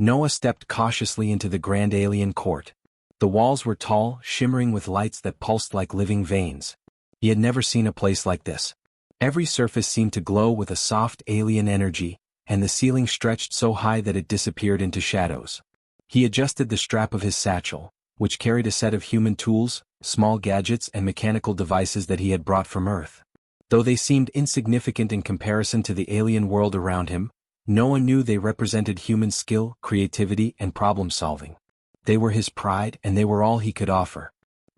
Noah stepped cautiously into the grand alien court. The walls were tall, shimmering with lights that pulsed like living veins. He had never seen a place like this. Every surface seemed to glow with a soft alien energy, and the ceiling stretched so high that it disappeared into shadows. He adjusted the strap of his satchel, which carried a set of human tools, small gadgets and mechanical devices that he had brought from Earth. Though they seemed insignificant in comparison to the alien world around him, Noah knew they represented human skill, creativity, and problem-solving. They were his pride, and they were all he could offer.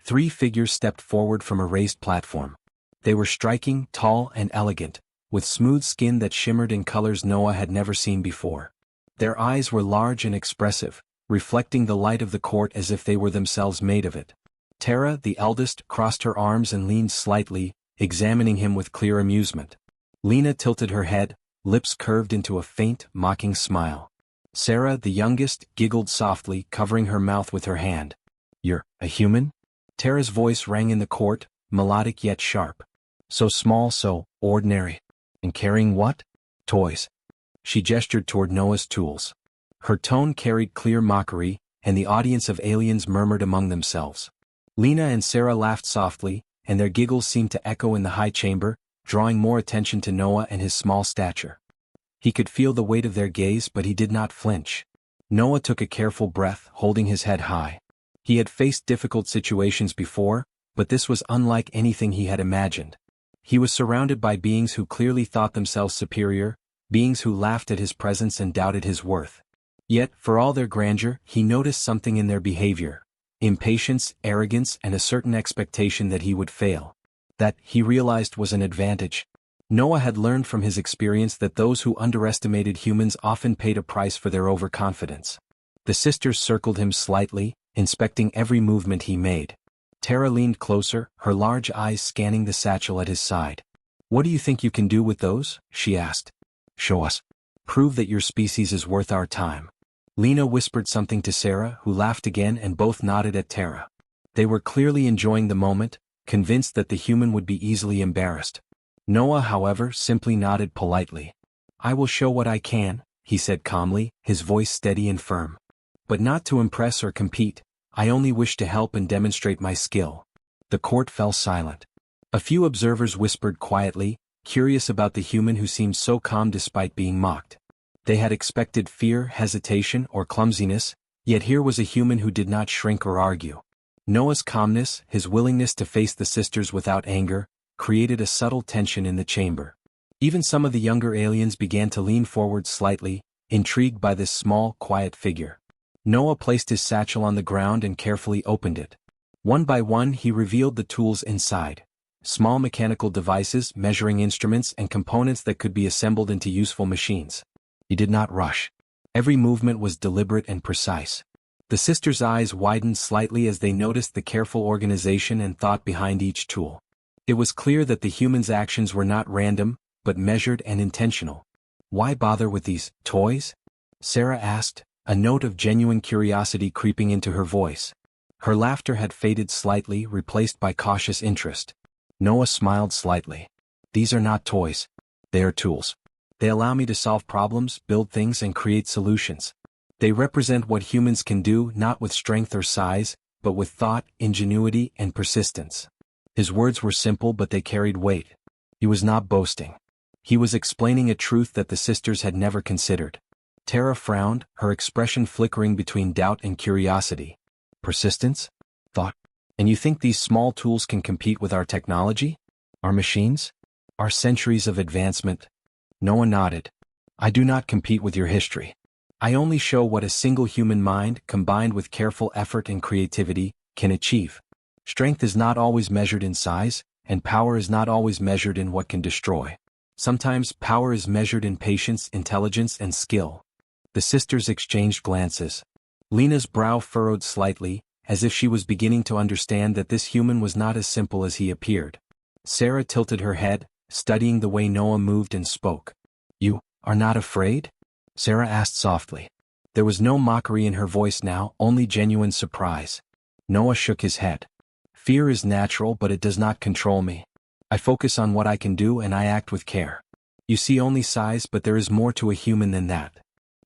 3 figures stepped forward from a raised platform. They were striking, tall, and elegant, with smooth skin that shimmered in colors Noah had never seen before. Their eyes were large and expressive, reflecting the light of the court as if they were themselves made of it. Tara, the eldest, crossed her arms and leaned slightly, examining him with clear amusement. Lena tilted her head, lips curved into a faint, mocking smile. Sarah, the youngest, giggled softly, covering her mouth with her hand. "You're a human?" Tara's voice rang in the court, melodic yet sharp. "So small, so ordinary. And carrying what? Toys." She gestured toward Noah's tools. Her tone carried clear mockery, and the audience of aliens murmured among themselves. Lena and Sarah laughed softly, and their giggles seemed to echo in the high chamber, drawing more attention to Noah and his small stature. He could feel the weight of their gaze, but he did not flinch. Noah took a careful breath, holding his head high. He had faced difficult situations before, but this was unlike anything he had imagined. He was surrounded by beings who clearly thought themselves superior, beings who laughed at his presence and doubted his worth. Yet, for all their grandeur, he noticed something in their behavior: impatience, arrogance, and a certain expectation that he would fail. That, he realized, was an advantage. Noah had learned from his experience that those who underestimated humans often paid a price for their overconfidence. The sisters circled him slightly, inspecting every movement he made. Tara leaned closer, her large eyes scanning the satchel at his side. "What do you think you can do with those?" she asked. "Show us. Prove that your species is worth our time." Lena whispered something to Sarah, who laughed again, and both nodded at Tara. They were clearly enjoying the moment, convinced that the human would be easily embarrassed. Noah, however, simply nodded politely. "I will show what I can," he said calmly, his voice steady and firm. "But not to impress or compete. I only wish to help and demonstrate my skill." The court fell silent. A few observers whispered quietly, curious about the human who seemed so calm despite being mocked. They had expected fear, hesitation, or clumsiness, yet here was a human who did not shrink or argue. Noah's calmness, his willingness to face the sisters without anger, created a subtle tension in the chamber. Even some of the younger aliens began to lean forward slightly, intrigued by this small, quiet figure. Noah placed his satchel on the ground and carefully opened it. One by one he revealed the tools inside. Small mechanical devices, measuring instruments, and components that could be assembled into useful machines. He did not rush. Every movement was deliberate and precise. The sisters' eyes widened slightly as they noticed the careful organization and thought behind each tool. It was clear that the human's actions were not random, but measured and intentional. "Why bother with these toys?" Sarah asked, a note of genuine curiosity creeping into her voice. Her laughter had faded slightly, replaced by cautious interest. Noah smiled slightly. "These are not toys. They are tools. They allow me to solve problems, build things, and create solutions. They represent what humans can do, not with strength or size, but with thought, ingenuity, and persistence." His words were simple, but they carried weight. He was not boasting. He was explaining a truth that the sisters had never considered. Tara frowned, her expression flickering between doubt and curiosity. "Persistence? Thought? And you think these small tools can compete with our technology? Our machines? Our centuries of advancement?" Noah nodded. "I do not compete with your history. I only show what a single human mind, combined with careful effort and creativity, can achieve. Strength is not always measured in size, and power is not always measured in what can destroy. Sometimes power is measured in patience, intelligence, and skill." The sisters exchanged glances. Lena's brow furrowed slightly, as if she was beginning to understand that this human was not as simple as he appeared. Sarah tilted her head, studying the way Noah moved and spoke. "You are not afraid?" Sarah asked softly. There was no mockery in her voice now, only genuine surprise. Noah shook his head. "Fear is natural, but it does not control me. I focus on what I can do and I act with care. You see only size, but there is more to a human than that."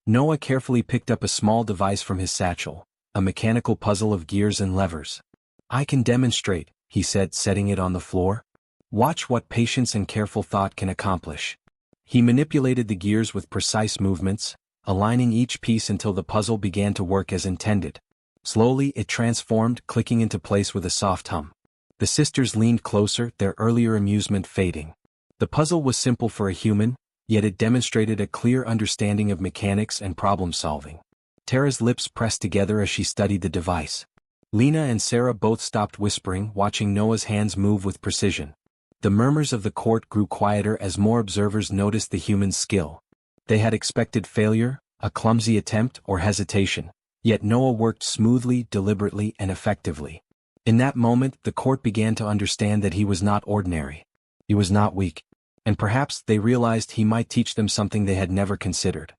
Noah carefully picked up a small device from his satchel, a mechanical puzzle of gears and levers. "I can demonstrate," he said, setting it on the floor. "Watch what patience and careful thought can accomplish." He manipulated the gears with precise movements, aligning each piece until the puzzle began to work as intended. Slowly it transformed, clicking into place with a soft hum. The sisters leaned closer, their earlier amusement fading. The puzzle was simple for a human, yet it demonstrated a clear understanding of mechanics and problem-solving. Tara's lips pressed together as she studied the device. Lena and Sarah both stopped whispering, watching Noah's hands move with precision. The murmurs of the court grew quieter as more observers noticed the human's skill. They had expected failure, a clumsy attempt, or hesitation, yet Noah worked smoothly, deliberately, and effectively. In that moment, the court began to understand that he was not ordinary. He was not weak. And perhaps they realized he might teach them something they had never considered.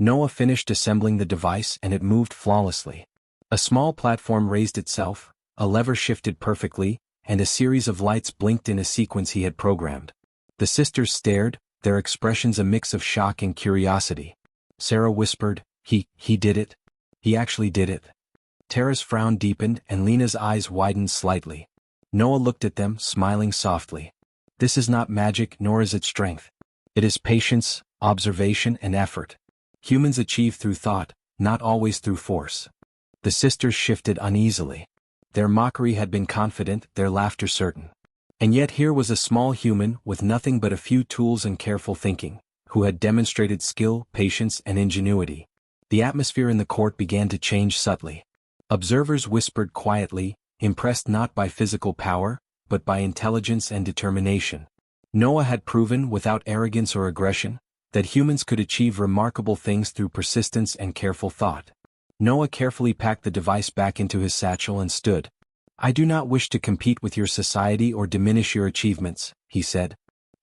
Noah finished assembling the device and it moved flawlessly. A small platform raised itself, a lever shifted perfectly, and a series of lights blinked in a sequence he had programmed. The sisters stared, their expressions a mix of shock and curiosity. Sarah whispered, He did it. He actually did it." Tara's frown deepened and Lena's eyes widened slightly. Noah looked at them, smiling softly. "This is not magic, nor is it strength. It is patience, observation, and effort. Humans achieve through thought, not always through force." The sisters shifted uneasily. Their mockery had been confident, their laughter certain. And yet here was a small human, with nothing but a few tools and careful thinking, who had demonstrated skill, patience, and ingenuity. The atmosphere in the court began to change subtly. Observers whispered quietly, impressed not by physical power, but by intelligence and determination. Noah had proven, without arrogance or aggression, that humans could achieve remarkable things through persistence and careful thought. Noah carefully packed the device back into his satchel and stood. "I do not wish to compete with your society or diminish your achievements," he said.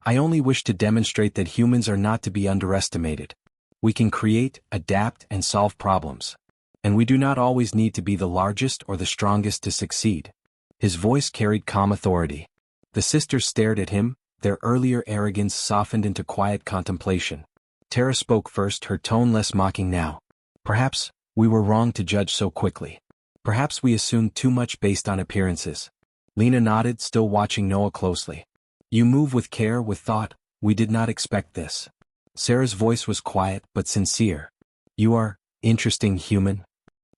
"I only wish to demonstrate that humans are not to be underestimated. We can create, adapt, and solve problems. And we do not always need to be the largest or the strongest to succeed." His voice carried calm authority. The sisters stared at him, their earlier arrogance softened into quiet contemplation. Tara spoke first, her tone less mocking now. "Perhaps we were wrong to judge so quickly. Perhaps we assumed too much based on appearances." Lena nodded, still watching Noah closely. "You move with care, with thought. We did not expect this." Sarah's voice was quiet but sincere. "You are interesting, human."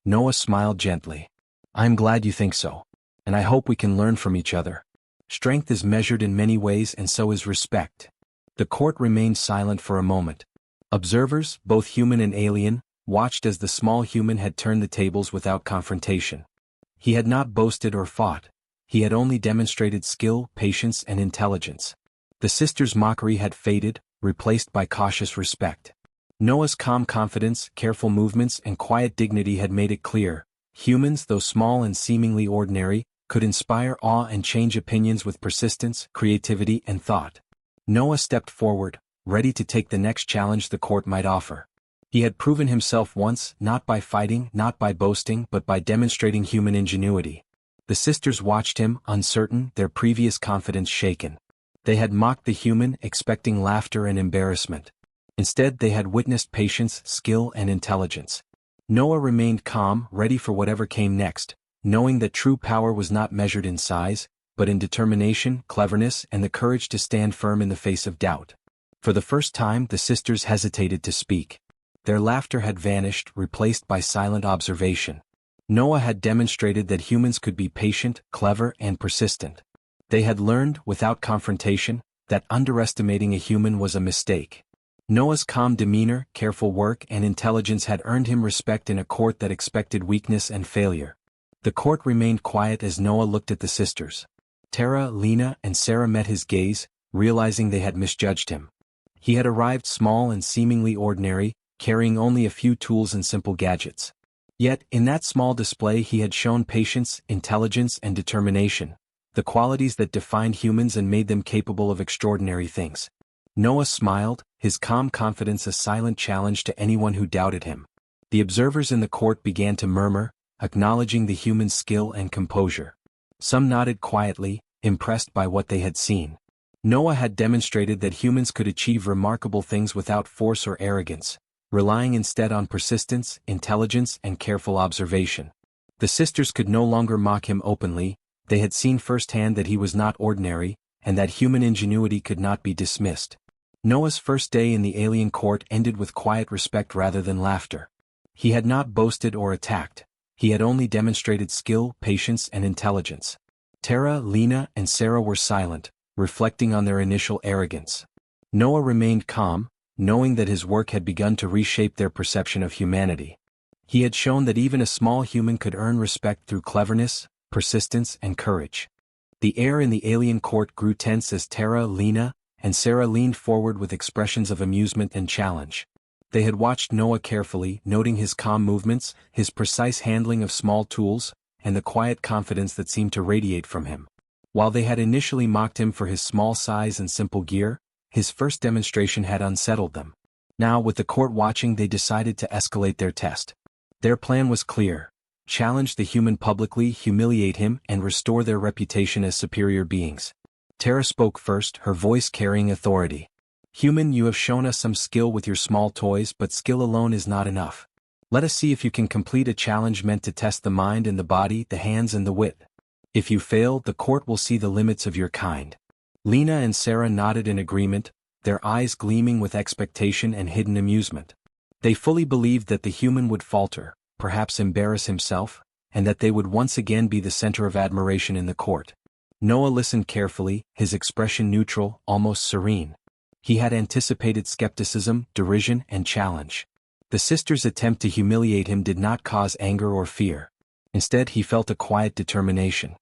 Noah smiled gently. "I'm glad you think so. And I hope we can learn from each other. Strength is measured in many ways and so is respect." The court remained silent for a moment. Observers, both human and alien, watched as the small human had turned the tables without confrontation. He had not boasted or fought. He had only demonstrated skill, patience, and intelligence. The sisters' mockery had faded, replaced by cautious respect. Noah's calm confidence, careful movements, and quiet dignity had made it clear. Humans, though small and seemingly ordinary, could inspire awe and change opinions with persistence, creativity, and thought. Noah stepped forward, ready to take the next challenge the court might offer. He had proven himself once, not by fighting, not by boasting, but by demonstrating human ingenuity. The sisters watched him, uncertain, their previous confidence shaken. They had mocked the human, expecting laughter and embarrassment. Instead, they had witnessed patience, skill, and intelligence. Noah remained calm, ready for whatever came next, knowing that true power was not measured in size, but in determination, cleverness, and the courage to stand firm in the face of doubt. For the first time, the sisters hesitated to speak. Their laughter had vanished, replaced by silent observation. Noah had demonstrated that humans could be patient, clever, and persistent. They had learned, without confrontation, that underestimating a human was a mistake. Noah's calm demeanor, careful work, and intelligence had earned him respect in a court that expected weakness and failure. The court remained quiet as Noah looked at the sisters. Tara, Lena, and Sarah met his gaze, realizing they had misjudged him. He had arrived small and seemingly ordinary, carrying only a few tools and simple gadgets. Yet, in that small display he had shown patience, intelligence, and determination, the qualities that defined humans and made them capable of extraordinary things. Noah smiled, his calm confidence a silent challenge to anyone who doubted him. The observers in the court began to murmur, acknowledging the human's skill and composure. Some nodded quietly, impressed by what they had seen. Noah had demonstrated that humans could achieve remarkable things without force or arrogance, relying instead on persistence, intelligence, and careful observation. The sisters could no longer mock him openly. They had seen firsthand that he was not ordinary, and that human ingenuity could not be dismissed. Noah's first day in the alien court ended with quiet respect rather than laughter. He had not boasted or attacked. He had only demonstrated skill, patience, and intelligence. Tara, Lena, and Sarah were silent, reflecting on their initial arrogance. Noah remained calm, knowing that his work had begun to reshape their perception of humanity. He had shown that even a small human could earn respect through cleverness, persistence, and courage. The air in the alien court grew tense as Tara, Lena, and Sarah leaned forward with expressions of amusement and challenge. They had watched Noah carefully, noting his calm movements, his precise handling of small tools, and the quiet confidence that seemed to radiate from him. While they had initially mocked him for his small size and simple gear, his first demonstration had unsettled them. Now, with the court watching, they decided to escalate their test. Their plan was clear: challenge the human publicly, humiliate him, and restore their reputation as superior beings. Tara spoke first, her voice carrying authority. "Human, you have shown us some skill with your small toys, but skill alone is not enough. Let us see if you can complete a challenge meant to test the mind and the body, the hands and the wit. If you fail, the court will see the limits of your kind." Lena and Sarah nodded in agreement, their eyes gleaming with expectation and hidden amusement. They fully believed that the human would falter, perhaps embarrass himself, and that they would once again be the center of admiration in the court. Noah listened carefully, his expression neutral, almost serene. He had anticipated skepticism, derision, and challenge. The sisters' attempt to humiliate him did not cause anger or fear. Instead, he felt a quiet determination.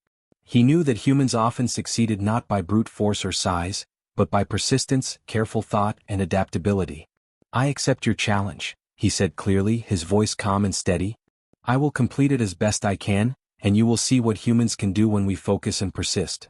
He knew that humans often succeeded not by brute force or size, but by persistence, careful thought, and adaptability. "I accept your challenge," he said clearly, his voice calm and steady. "I will complete it as best I can, and you will see what humans can do when we focus and persist."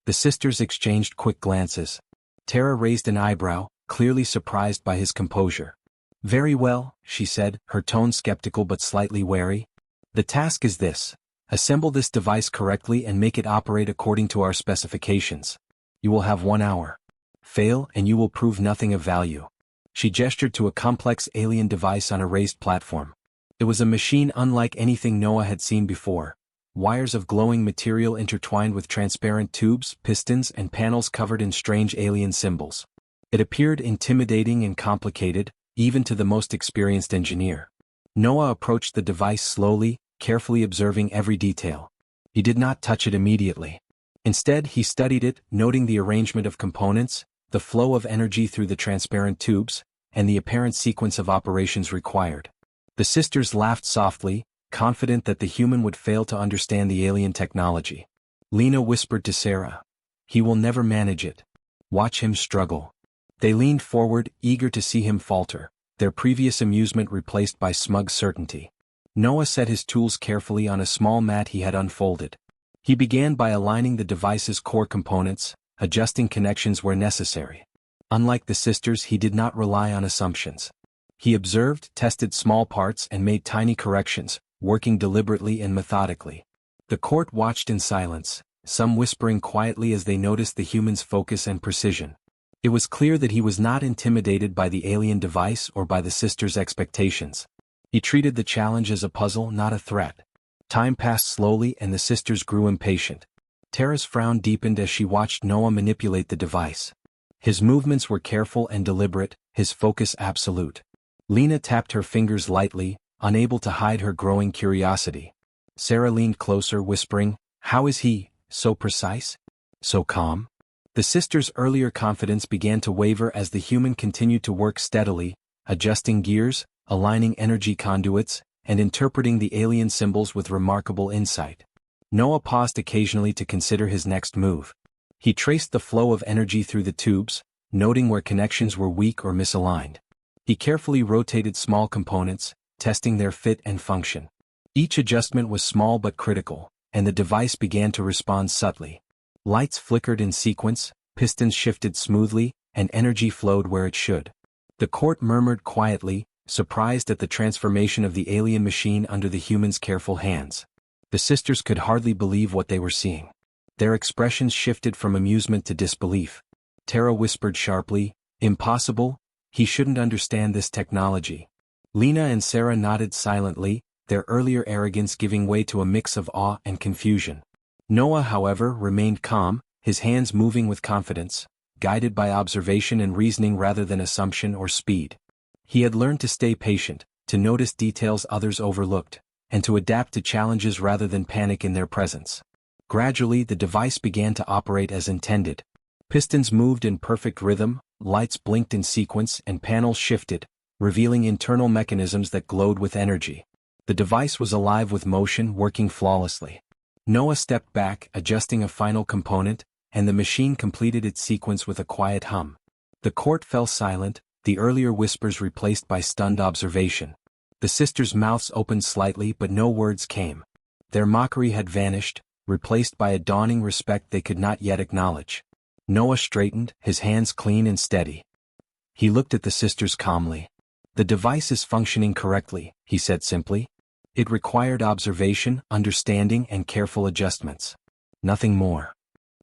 The sisters exchanged quick glances. Tara raised an eyebrow, clearly surprised by his composure. "Very well," she said, her tone skeptical but slightly wary. "The task is this: assemble this device correctly and make it operate according to our specifications. You will have 1 hour. Fail, and you will prove nothing of value." She gestured to a complex alien device on a raised platform. It was a machine unlike anything Noah had seen before. Wires of glowing material intertwined with transparent tubes, pistons, and panels covered in strange alien symbols. It appeared intimidating and complicated, even to the most experienced engineer. Noah approached the device slowly, carefully observing every detail. He did not touch it immediately. Instead, he studied it, noting the arrangement of components, the flow of energy through the transparent tubes, and the apparent sequence of operations required. The sisters laughed softly, confident that the human would fail to understand the alien technology. Lena whispered to Sarah, "He will never manage it. Watch him struggle." They leaned forward, eager to see him falter, their previous amusement replaced by smug certainty. Noah set his tools carefully on a small mat he had unfolded. He began by aligning the device's core components, adjusting connections where necessary. Unlike the sisters, he did not rely on assumptions. He observed, tested small parts, and made tiny corrections, working deliberately and methodically. The court watched in silence, some whispering quietly as they noticed the human's focus and precision. It was clear that he was not intimidated by the alien device or by the sisters' expectations. He treated the challenge as a puzzle, not a threat. Time passed slowly and the sisters grew impatient. Tara's frown deepened as she watched Noah manipulate the device. His movements were careful and deliberate, his focus absolute. Lena tapped her fingers lightly, unable to hide her growing curiosity. Sarah leaned closer, whispering, "How is he, so precise? So calm?" The sisters' earlier confidence began to waver as the human continued to work steadily, adjusting gears, aligning energy conduits, and interpreting the alien symbols with remarkable insight. Noah paused occasionally to consider his next move. He traced the flow of energy through the tubes, noting where connections were weak or misaligned. He carefully rotated small components, testing their fit and function. Each adjustment was small but critical, and the device began to respond subtly. Lights flickered in sequence, pistons shifted smoothly, and energy flowed where it should. The court murmured quietly, surprised at the transformation of the alien machine under the human's careful hands. The sisters could hardly believe what they were seeing. Their expressions shifted from amusement to disbelief. Tara whispered sharply, "Impossible? He shouldn't understand this technology." Lena and Sarah nodded silently, their earlier arrogance giving way to a mix of awe and confusion. Noah, however, remained calm, his hands moving with confidence, guided by observation and reasoning rather than assumption or speed. He had learned to stay patient, to notice details others overlooked, and to adapt to challenges rather than panic in their presence. Gradually, the device began to operate as intended. Pistons moved in perfect rhythm, lights blinked in sequence, and panels shifted, revealing internal mechanisms that glowed with energy. The device was alive with motion, working flawlessly. Noah stepped back, adjusting a final component, and the machine completed its sequence with a quiet hum. The court fell silent, the earlier whispers replaced by stunned observation. The sisters' mouths opened slightly, but no words came. Their mockery had vanished, replaced by a dawning respect they could not yet acknowledge. Noah straightened, his hands clean and steady. He looked at the sisters calmly. "The device is functioning correctly," he said simply. "It required observation, understanding, and careful adjustments. Nothing more."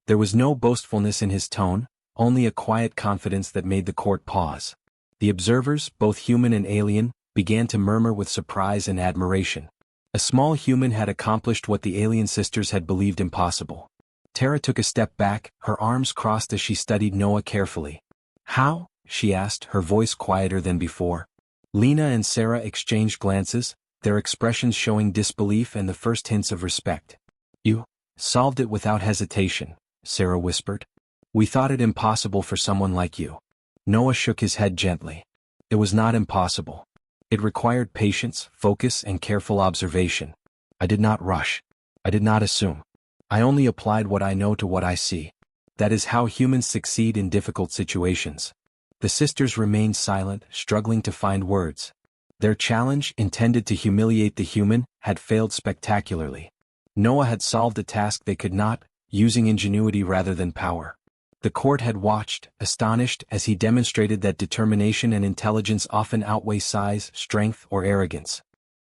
There was no boastfulness in his tone, only a quiet confidence that made the court pause. The observers, both human and alien, began to murmur with surprise and admiration. A small human had accomplished what the alien sisters had believed impossible. Tara took a step back, her arms crossed as she studied Noah carefully. "How?" she asked, her voice quieter than before. Lena and Sarah exchanged glances, their expressions showing disbelief and the first hints of respect. "You solved it without hesitation," Sarah whispered. "We thought it impossible for someone like you." Noah shook his head gently. "It was not impossible. It required patience, focus, and careful observation. I did not rush. I did not assume. I only applied what I know to what I see. That is how humans succeed in difficult situations." The sisters remained silent, struggling to find words. Their challenge, intended to humiliate the human, had failed spectacularly. Noah had solved a task they could not, using ingenuity rather than power. The court had watched, astonished, as he demonstrated that determination and intelligence often outweigh size, strength, or arrogance.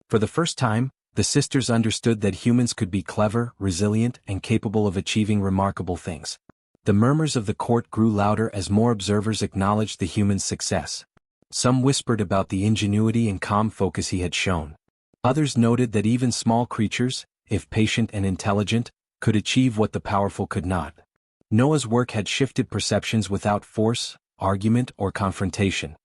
For the first time, the sisters understood that humans could be clever, resilient, and capable of achieving remarkable things. The murmurs of the court grew louder as more observers acknowledged the human's success. Some whispered about the ingenuity and calm focus he had shown. Others noted that even small creatures, if patient and intelligent, could achieve what the powerful could not. Noah's work had shifted perceptions without force, argument, or confrontation.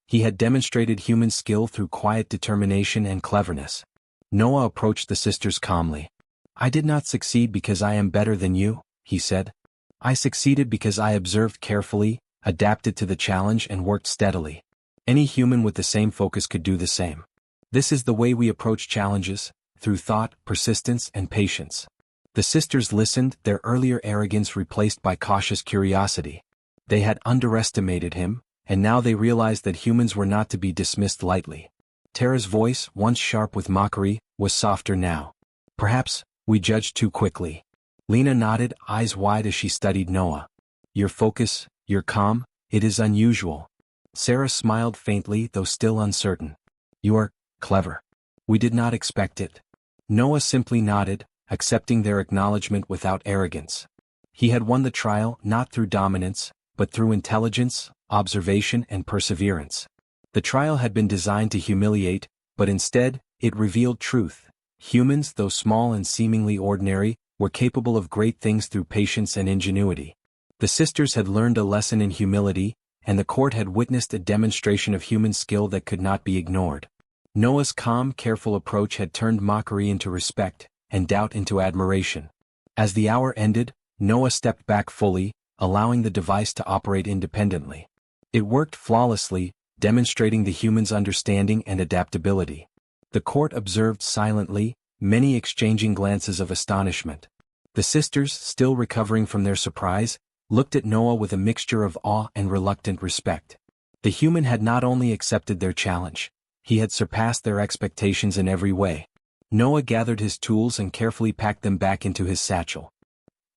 He had demonstrated human skill through quiet determination and cleverness. Noah approached the sisters calmly. "I did not succeed because I am better than you," he said. "I succeeded because I observed carefully, adapted to the challenge, and worked steadily. Any human with the same focus could do the same. This is the way we approach challenges, through thought, persistence, and patience." The sisters listened, their earlier arrogance replaced by cautious curiosity. They had underestimated him, and now they realized that humans were not to be dismissed lightly. Tara's voice, once sharp with mockery, was softer now. "Perhaps we judged too quickly." Lena nodded, eyes wide as she studied Noah. "Your focus, your calm, it is unusual." Sarah smiled faintly, though still uncertain. "You are clever. We did not expect it." Noah simply nodded, accepting their acknowledgement without arrogance. He had won the trial not through dominance, but through intelligence, observation, and perseverance. The trial had been designed to humiliate, but instead, it revealed truth. Humans, though small and seemingly ordinary, were capable of great things through patience and ingenuity. The sisters had learned a lesson in humility, and the court had witnessed a demonstration of human skill that could not be ignored. Noah's calm, careful approach had turned mockery into respect, and doubt into admiration. As the hour ended, Noah stepped back fully, allowing the device to operate independently. It worked flawlessly, demonstrating the human's understanding and adaptability. The court observed silently, many exchanging glances of astonishment. The sisters, still recovering from their surprise, looked at Noah with a mixture of awe and reluctant respect. The human had not only accepted their challenge, he had surpassed their expectations in every way. Noah gathered his tools and carefully packed them back into his satchel.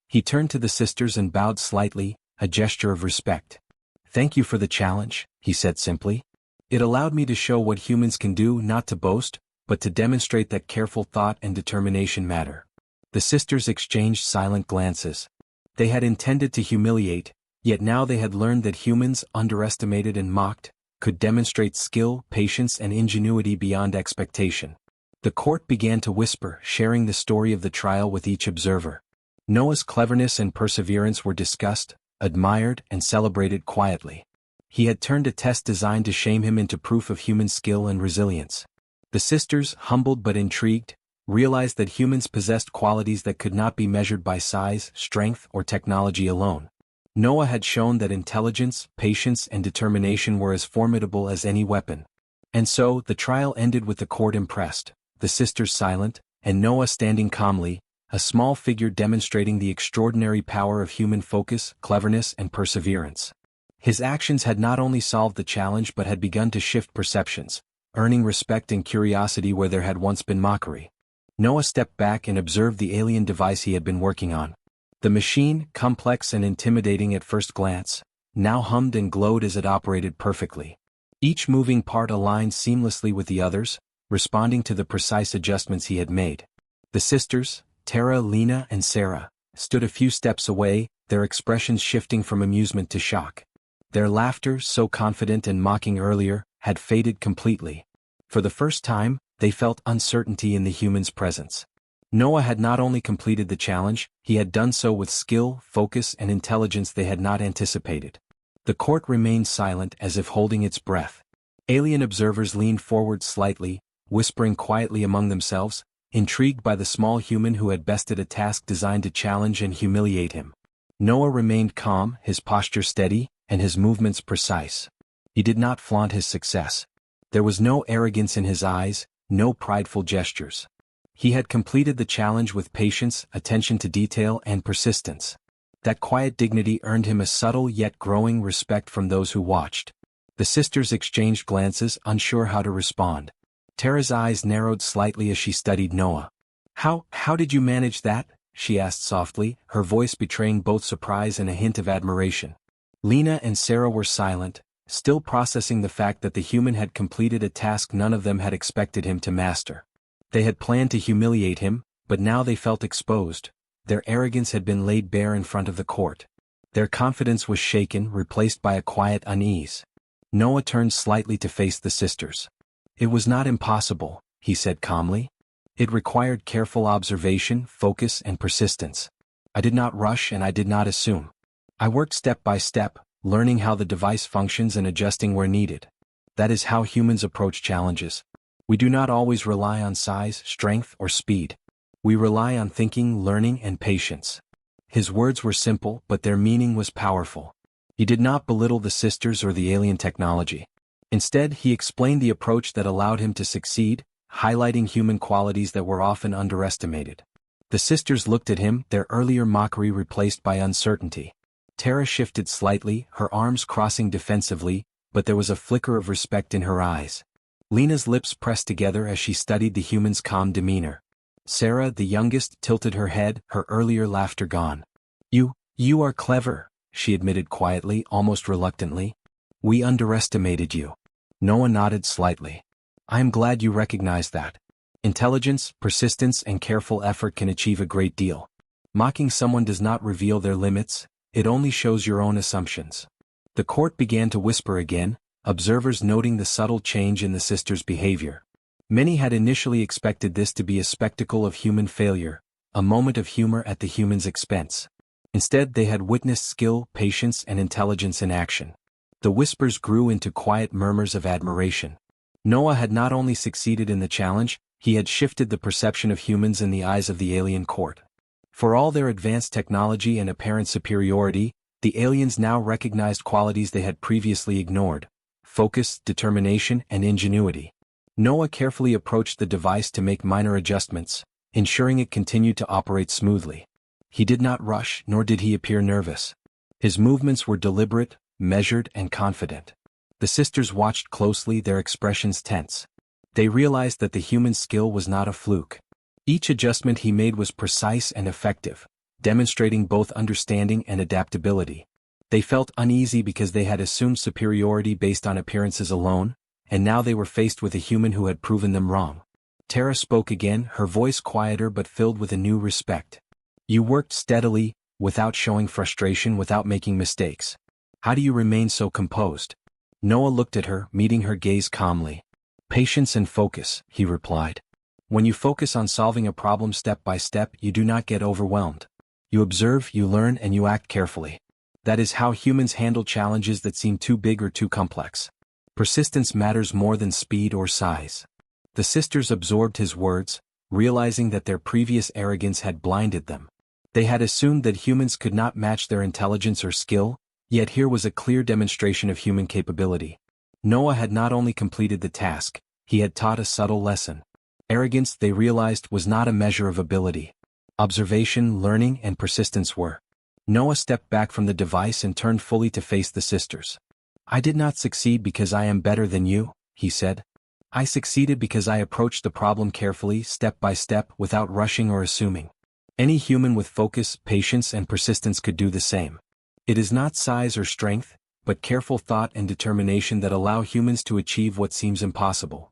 He turned to the sisters and bowed slightly, a gesture of respect. "Thank you for the challenge," he said simply. "It allowed me to show what humans can do, not to boast, but to demonstrate that careful thought and determination matter." The sisters exchanged silent glances. They had intended to humiliate, yet now they had learned that humans, underestimated and mocked, could demonstrate skill, patience, and ingenuity beyond expectation. The court began to whisper, sharing the story of the trial with each observer. Noah's cleverness and perseverance were discussed, admired, and celebrated quietly. He had turned a test designed to shame him into proof of human skill and resilience. The sisters, humbled but intrigued, realized that humans possessed qualities that could not be measured by size, strength, or technology alone. Noah had shown that intelligence, patience, and determination were as formidable as any weapon. And so, the trial ended with the court impressed, the sisters silent, and Noah standing calmly, a small figure demonstrating the extraordinary power of human focus, cleverness, and perseverance. His actions had not only solved the challenge but had begun to shift perceptions, earning respect and curiosity where there had once been mockery. Noah stepped back and observed the alien device he had been working on. The machine, complex and intimidating at first glance, now hummed and glowed as it operated perfectly. Each moving part aligned seamlessly with the others, responding to the precise adjustments he had made. The sisters, Tara, Lena, and Sarah, stood a few steps away, their expressions shifting from amusement to shock. Their laughter, so confident and mocking earlier, had faded completely. For the first time, they felt uncertainty in the human's presence. Noah had not only completed the challenge, he had done so with skill, focus, and intelligence they had not anticipated. The court remained silent as if holding its breath. Alien observers leaned forward slightly, whispering quietly among themselves, intrigued by the small human who had bested a task designed to challenge and humiliate him. Noah remained calm, his posture steady, and his movements precise. He did not flaunt his success. There was no arrogance in his eyes, no prideful gestures. He had completed the challenge with patience, attention to detail, and persistence. That quiet dignity earned him a subtle yet growing respect from those who watched. The sisters exchanged glances, unsure how to respond. Tara's eyes narrowed slightly as she studied Noah. How did you manage that?" she asked softly, her voice betraying both surprise and a hint of admiration. Lena and Sarah were silent, still processing the fact that the human had completed a task none of them had expected him to master. They had planned to humiliate him, but now they felt exposed. Their arrogance had been laid bare in front of the court. Their confidence was shaken, replaced by a quiet unease. Noah turned slightly to face the sisters. "It was not impossible," he said calmly. "It required careful observation, focus, and persistence. I did not rush and I did not assume. I worked step by step, learning how the device functions and adjusting where needed. That is how humans approach challenges. We do not always rely on size, strength, or speed. We rely on thinking, learning, and patience." His words were simple, but their meaning was powerful. He did not belittle the sisters or the alien technology. Instead, he explained the approach that allowed him to succeed, highlighting human qualities that were often underestimated. The sisters looked at him, their earlier mockery replaced by uncertainty. Tara shifted slightly, her arms crossing defensively, but there was a flicker of respect in her eyes. Lena's lips pressed together as she studied the human's calm demeanor. Sarah, the youngest, tilted her head, her earlier laughter gone. You are clever," she admitted quietly, almost reluctantly. "We underestimated you." Noah nodded slightly. "I am glad you recognize that. Intelligence, persistence, and careful effort can achieve a great deal. Mocking someone does not reveal their limits, it only shows your own assumptions." The court began to whisper again, observers noting the subtle change in the sisters' behavior. Many had initially expected this to be a spectacle of human failure, a moment of humor at the human's expense. Instead, they had witnessed skill, patience, and intelligence in action. The whispers grew into quiet murmurs of admiration. Noah had not only succeeded in the challenge, he had shifted the perception of humans in the eyes of the alien court. For all their advanced technology and apparent superiority, the aliens now recognized qualities they had previously ignored: focus, determination, and ingenuity. Noah carefully approached the device to make minor adjustments, ensuring it continued to operate smoothly. He did not rush, nor did he appear nervous. His movements were deliberate, measured, and confident. The sisters watched closely, their expressions tense. They realized that the human's skill was not a fluke. Each adjustment he made was precise and effective, demonstrating both understanding and adaptability. They felt uneasy because they had assumed superiority based on appearances alone, and now they were faced with a human who had proven them wrong. Tara spoke again, her voice quieter but filled with a new respect. "You worked steadily, without showing frustration, without making mistakes. How do you remain so composed?" Noah looked at her, meeting her gaze calmly. Patience and focus, he replied. When you focus on solving a problem step by step, you do not get overwhelmed. You observe, you learn, and you act carefully. That is how humans handle challenges that seem too big or too complex. Persistence matters more than speed or size. The sisters absorbed his words, realizing that their previous arrogance had blinded them. They had assumed that humans could not match their intelligence or skill, yet here was a clear demonstration of human capability. Noah had not only completed the task, he had taught a subtle lesson. Arrogance, they realized, was not a measure of ability. Observation, learning, and persistence were. Noah stepped back from the device and turned fully to face the sisters. I did not succeed because I am better than you, he said. I succeeded because I approached the problem carefully, step by step, without rushing or assuming. Any human with focus, patience, and persistence could do the same. It is not size or strength, but careful thought and determination that allow humans to achieve what seems impossible.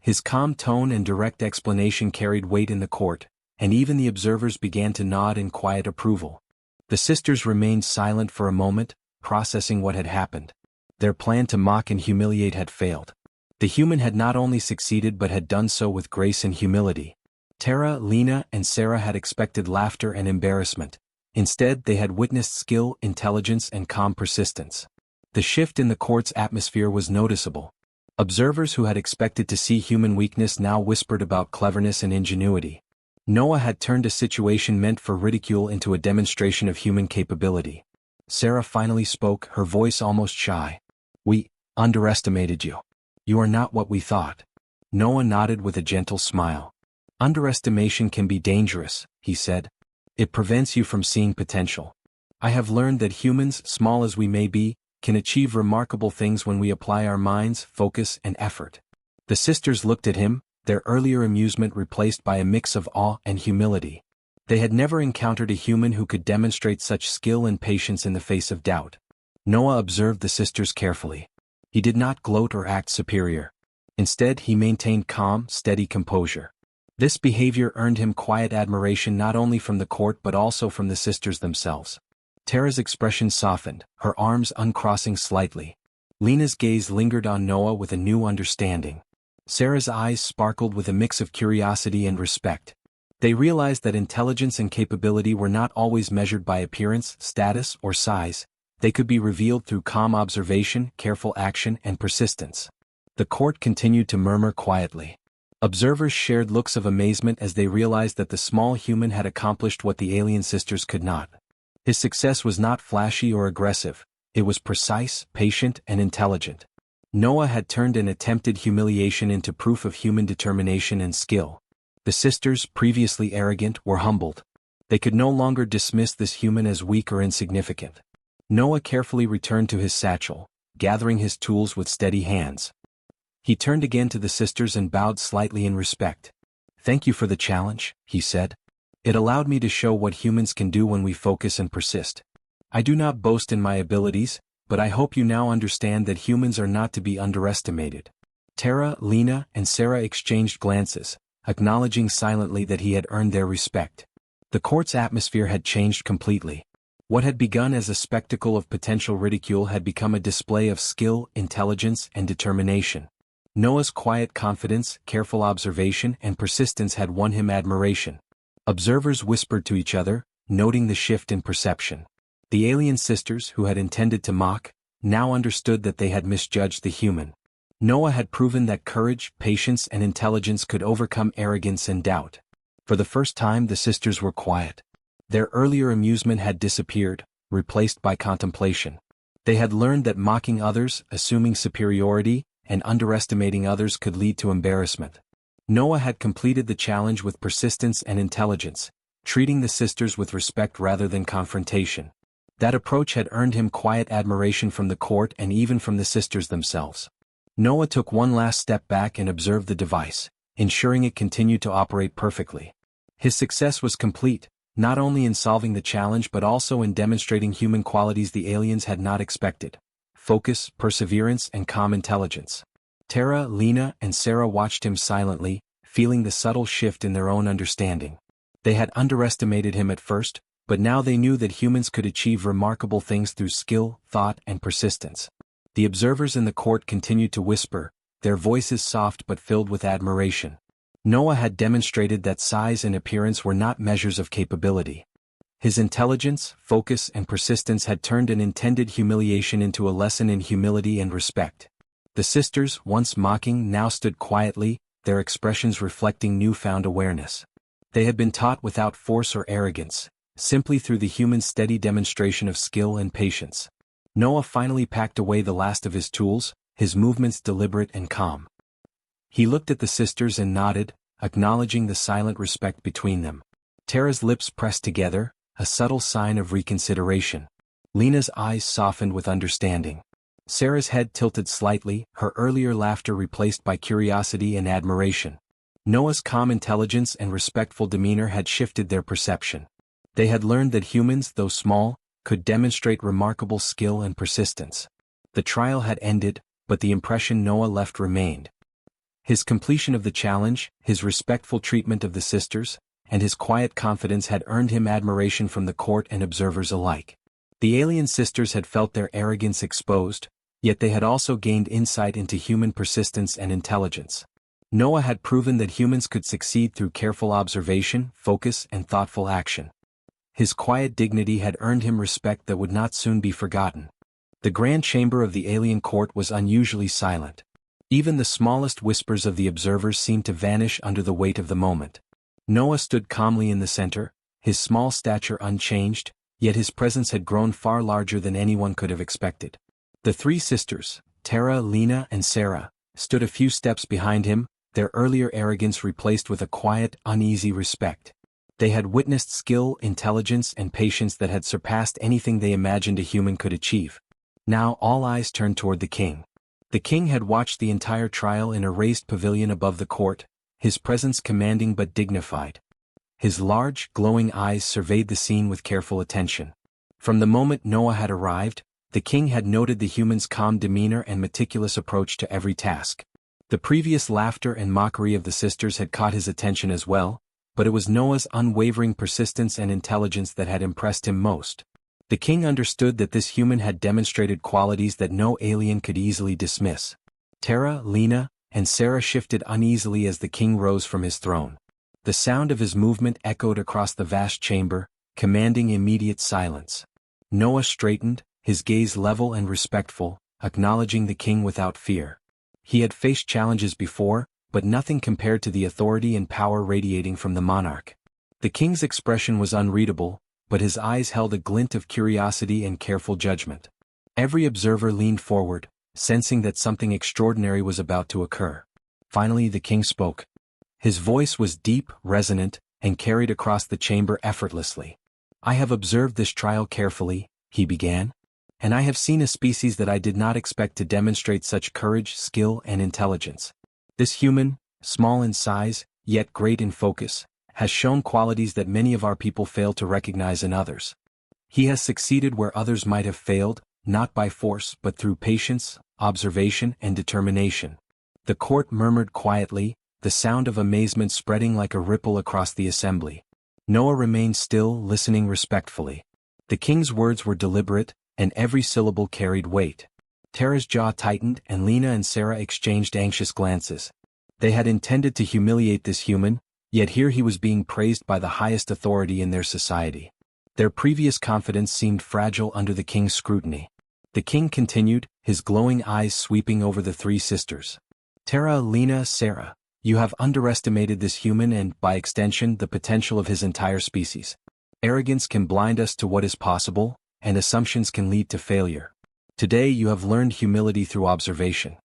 His calm tone and direct explanation carried weight in the court, and even the observers began to nod in quiet approval. The sisters remained silent for a moment, processing what had happened. Their plan to mock and humiliate had failed. The human had not only succeeded but had done so with grace and humility. Tara, Lena, and Sarah had expected laughter and embarrassment. Instead, they had witnessed skill, intelligence, and calm persistence. The shift in the court's atmosphere was noticeable. Observers who had expected to see human weakness now whispered about cleverness and ingenuity. Noah had turned a situation meant for ridicule into a demonstration of human capability. Sarah finally spoke, her voice almost shy. We underestimated you. You are not what we thought. Noah nodded with a gentle smile. Underestimation can be dangerous, he said. It prevents you from seeing potential. I have learned that humans, small as we may be, can achieve remarkable things when we apply our minds, focus, and effort. The sisters looked at him, their earlier amusement replaced by a mix of awe and humility. They had never encountered a human who could demonstrate such skill and patience in the face of doubt. Noah observed the sisters carefully. He did not gloat or act superior. Instead, he maintained calm, steady composure. This behavior earned him quiet admiration not only from the court but also from the sisters themselves. Tara's expression softened, her arms uncrossing slightly. Lena's gaze lingered on Noah with a new understanding. Sarah's eyes sparkled with a mix of curiosity and respect. They realized that intelligence and capability were not always measured by appearance, status, or size. They could be revealed through calm observation, careful action, and persistence. The court continued to murmur quietly. Observers shared looks of amazement as they realized that the small human had accomplished what the alien sisters could not. His success was not flashy or aggressive. It was precise, patient, and intelligent. Noah had turned an attempted humiliation into proof of human determination and skill. The sisters, previously arrogant, were humbled. They could no longer dismiss this human as weak or insignificant. Noah carefully returned to his satchel, gathering his tools with steady hands. He turned again to the sisters and bowed slightly in respect. "Thank you for the challenge," he said. "It allowed me to show what humans can do when we focus and persist. I do not boast in my abilities, but I hope you now understand that humans are not to be underestimated." Tara, Lena, and Sarah exchanged glances, acknowledging silently that he had earned their respect. The court's atmosphere had changed completely. What had begun as a spectacle of potential ridicule had become a display of skill, intelligence, and determination. Noah's quiet confidence, careful observation, and persistence had won him admiration. Observers whispered to each other, noting the shift in perception. The alien sisters, who had intended to mock, now understood that they had misjudged the human. Noah had proven that courage, patience, and intelligence could overcome arrogance and doubt. For the first time, the sisters were quiet. Their earlier amusement had disappeared, replaced by contemplation. They had learned that mocking others, assuming superiority, and underestimating others could lead to embarrassment. Noah had completed the challenge with persistence and intelligence, treating the sisters with respect rather than confrontation. That approach had earned him quiet admiration from the court and even from the sisters themselves. Noah took one last step back and observed the device, ensuring it continued to operate perfectly. His success was complete, not only in solving the challenge but also in demonstrating human qualities the aliens had not expected: focus, perseverance, and calm intelligence. Tara, Lena, and Sarah watched him silently, feeling the subtle shift in their own understanding. They had underestimated him at first, but now they knew that humans could achieve remarkable things through skill, thought, and persistence. The observers in the court continued to whisper, their voices soft but filled with admiration. Noah had demonstrated that size and appearance were not measures of capability. His intelligence, focus, and persistence had turned an intended humiliation into a lesson in humility and respect. The sisters, once mocking, now stood quietly, their expressions reflecting newfound awareness. They had been taught without force or arrogance, simply through the human's steady demonstration of skill and patience. Noah finally packed away the last of his tools, his movements deliberate and calm. He looked at the sisters and nodded, acknowledging the silent respect between them. Tara's lips pressed together, a subtle sign of reconsideration. Lena's eyes softened with understanding. Sarah's head tilted slightly, her earlier laughter replaced by curiosity and admiration. Noah's calm intelligence and respectful demeanor had shifted their perception. They had learned that humans, though small, could demonstrate remarkable skill and persistence. The trial had ended, but the impression Noah left remained. His completion of the challenge, his respectful treatment of the sisters, and his quiet confidence had earned him admiration from the court and observers alike. The alien sisters had felt their arrogance exposed, yet they had also gained insight into human persistence and intelligence. Noah had proven that humans could succeed through careful observation, focus, and thoughtful action. His quiet dignity had earned him respect that would not soon be forgotten. The grand chamber of the alien court was unusually silent. Even the smallest whispers of the observers seemed to vanish under the weight of the moment. Noah stood calmly in the center, his small stature unchanged, yet his presence had grown far larger than anyone could have expected. The three sisters, Tara, Lena, and Sarah, stood a few steps behind him, their earlier arrogance replaced with a quiet, uneasy respect. They had witnessed skill, intelligence, and patience that had surpassed anything they imagined a human could achieve. Now all eyes turned toward the king. The king had watched the entire trial in a raised pavilion above the court, his presence commanding but dignified. His large, glowing eyes surveyed the scene with careful attention. From the moment Noah had arrived, the king had noted the human's calm demeanor and meticulous approach to every task. The previous laughter and mockery of the sisters had caught his attention as well, but it was Noah's unwavering persistence and intelligence that had impressed him most. The king understood that this human had demonstrated qualities that no alien could easily dismiss. Tara, Lena, and Sarah shifted uneasily as the king rose from his throne. The sound of his movement echoed across the vast chamber, commanding immediate silence. Noah straightened, his gaze level and respectful, acknowledging the king without fear. He had faced challenges before, but nothing compared to the authority and power radiating from the monarch. The king's expression was unreadable, but his eyes held a glint of curiosity and careful judgment. Every observer leaned forward, sensing that something extraordinary was about to occur. Finally the king spoke. His voice was deep, resonant, and carried across the chamber effortlessly. "I have observed this trial carefully," he began, "and I have seen a species that I did not expect to demonstrate such courage, skill, and intelligence. This human, small in size, yet great in focus, has shown qualities that many of our people fail to recognize in others. He has succeeded where others might have failed, not by force but through patience, observation, and determination." The court murmured quietly, the sound of amazement spreading like a ripple across the assembly. Noah remained still, listening respectfully. The king's words were deliberate, and every syllable carried weight. Tara's jaw tightened and Lena and Sarah exchanged anxious glances. They had intended to humiliate this human, yet here he was being praised by the highest authority in their society. Their previous confidence seemed fragile under the king's scrutiny. The king continued, his glowing eyes sweeping over the three sisters. "Tara, Lena, Sarah, you have underestimated this human and, by extension, the potential of his entire species. Arrogance can blind us to what is possible, and assumptions can lead to failure. Today you have learned humility through observation.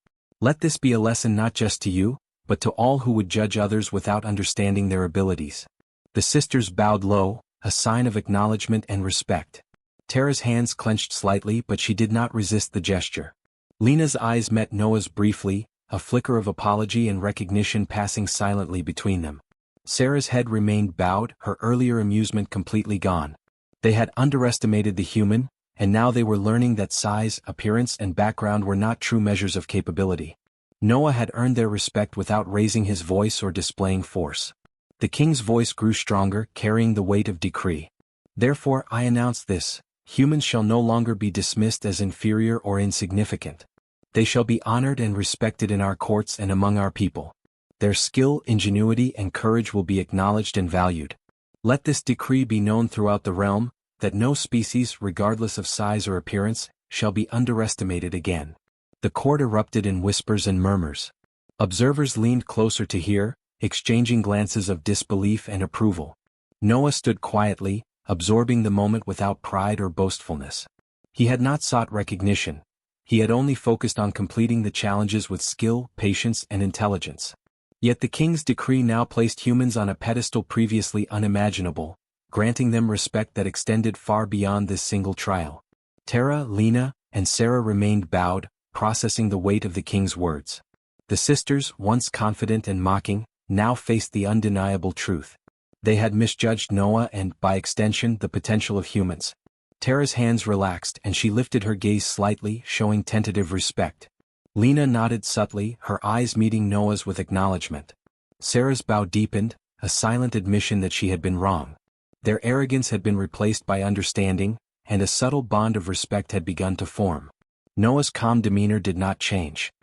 Let this be a lesson not just to you, but to all who would judge others without understanding their abilities." The sisters bowed low, a sign of acknowledgement and respect. Tara's hands clenched slightly, but she did not resist the gesture. Lena's eyes met Noah's briefly, a flicker of apology and recognition passing silently between them. Sarah's head remained bowed, her earlier amusement completely gone. They had underestimated the human, and now they were learning that size, appearance, and background were not true measures of capability. Noah had earned their respect without raising his voice or displaying force. The king's voice grew stronger, carrying the weight of decree. "Therefore I announce this: humans shall no longer be dismissed as inferior or insignificant. They shall be honored and respected in our courts and among our people. Their skill, ingenuity, and courage will be acknowledged and valued. Let this decree be known throughout the realm, that no species, regardless of size or appearance, shall be underestimated again. The court erupted in whispers and murmurs. Observers leaned closer to hear, exchanging glances of disbelief and approval. Noah stood quietly, absorbing the moment without pride or boastfulness. He had not sought recognition. He had only focused on completing the challenges with skill, patience, and intelligence. Yet the king's decree now placed humans on a pedestal previously unimaginable, granting them respect that extended far beyond this single trial. Tara, Lena, and Sarah remained bowed, processing the weight of the king's words. The sisters, once confident and mocking, now faced the undeniable truth. They had misjudged Noah and, by extension, the potential of humans. Tara's hands relaxed and she lifted her gaze slightly, showing tentative respect. Lena nodded subtly, her eyes meeting Noah's with acknowledgement. Sarah's bow deepened, a silent admission that she had been wrong. Their arrogance had been replaced by understanding, and a subtle bond of respect had begun to form. Noah's calm demeanor did not change.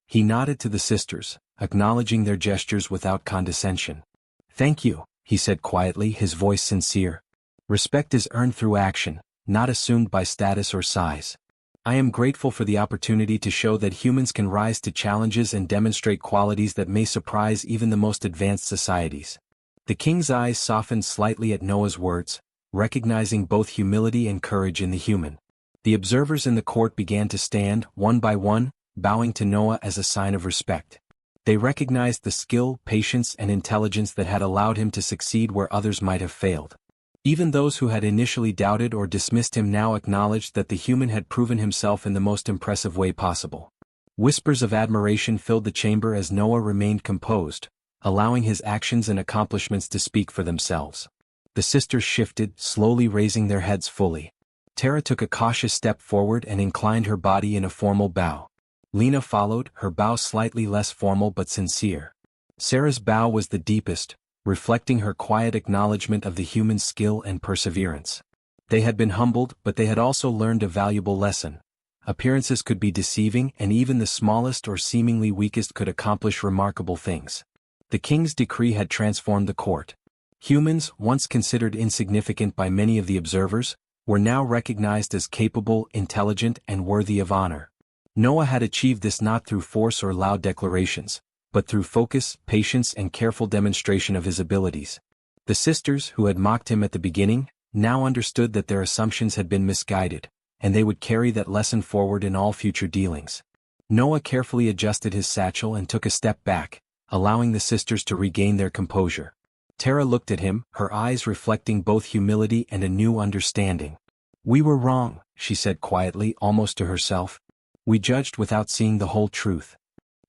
He nodded to the sisters, acknowledging their gestures without condescension. "Thank you," he said quietly, his voice sincere. "Respect is earned through action, not assumed by status or size. I am grateful for the opportunity to show that humans can rise to challenges and demonstrate qualities that may surprise even the most advanced societies." The king's eyes softened slightly at Noah's words, recognizing both humility and courage in the human. The observers in the court began to stand, one by one, bowing to Noah as a sign of respect. They recognized the skill, patience, and intelligence that had allowed him to succeed where others might have failed. Even those who had initially doubted or dismissed him now acknowledged that the human had proven himself in the most impressive way possible. Whispers of admiration filled the chamber as Noah remained composed, allowing his actions and accomplishments to speak for themselves. The sisters shifted, slowly raising their heads fully. Tara took a cautious step forward and inclined her body in a formal bow. Lena followed, her bow slightly less formal but sincere. Sarah's bow was the deepest, reflecting her quiet acknowledgement of the human's skill and perseverance. They had been humbled, but they had also learned a valuable lesson. Appearances could be deceiving, and even the smallest or seemingly weakest could accomplish remarkable things. The king's decree had transformed the court. Humans, once considered insignificant by many of the observers, were now recognized as capable, intelligent, and worthy of honor. Noah had achieved this not through force or loud declarations, but through focus, patience, and careful demonstration of his abilities. The sisters, who had mocked him at the beginning, now understood that their assumptions had been misguided, and they would carry that lesson forward in all future dealings. Noah carefully adjusted his satchel and took a step back, allowing the sisters to regain their composure. Tara looked at him, her eyes reflecting both humility and a new understanding. "We were wrong," she said quietly, almost to herself. "We judged without seeing the whole truth."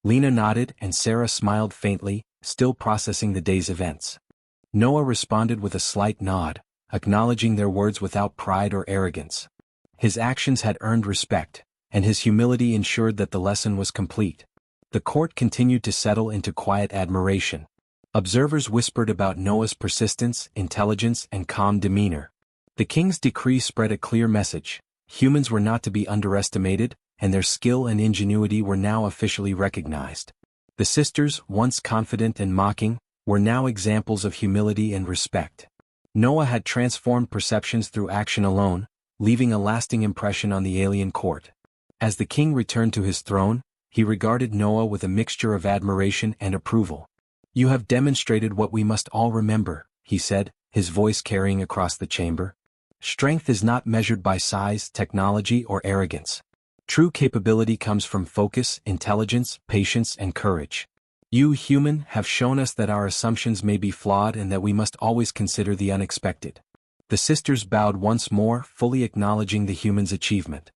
Lena nodded and Sarah smiled faintly, still processing the day's events. Noah responded with a slight nod, acknowledging their words without pride or arrogance. His actions had earned respect, and his humility ensured that the lesson was complete. The court continued to settle into quiet admiration. Observers whispered about Noah's persistence, intelligence, and calm demeanor. The king's decree spread a clear message: humans were not to be underestimated, and their skill and ingenuity were now officially recognized. The sisters, once confident and mocking, were now examples of humility and respect. Noah had transformed perceptions through action alone, leaving a lasting impression on the alien court. As the king returned to his throne, he regarded Noah with a mixture of admiration and approval. "You have demonstrated what we must all remember," he said, his voice carrying across the chamber. "Strength is not measured by size, technology, or arrogance. True capability comes from focus, intelligence, patience, and courage. You, human, have shown us that our assumptions may be flawed and that we must always consider the unexpected." The sisters bowed once more, fully acknowledging the human's achievement.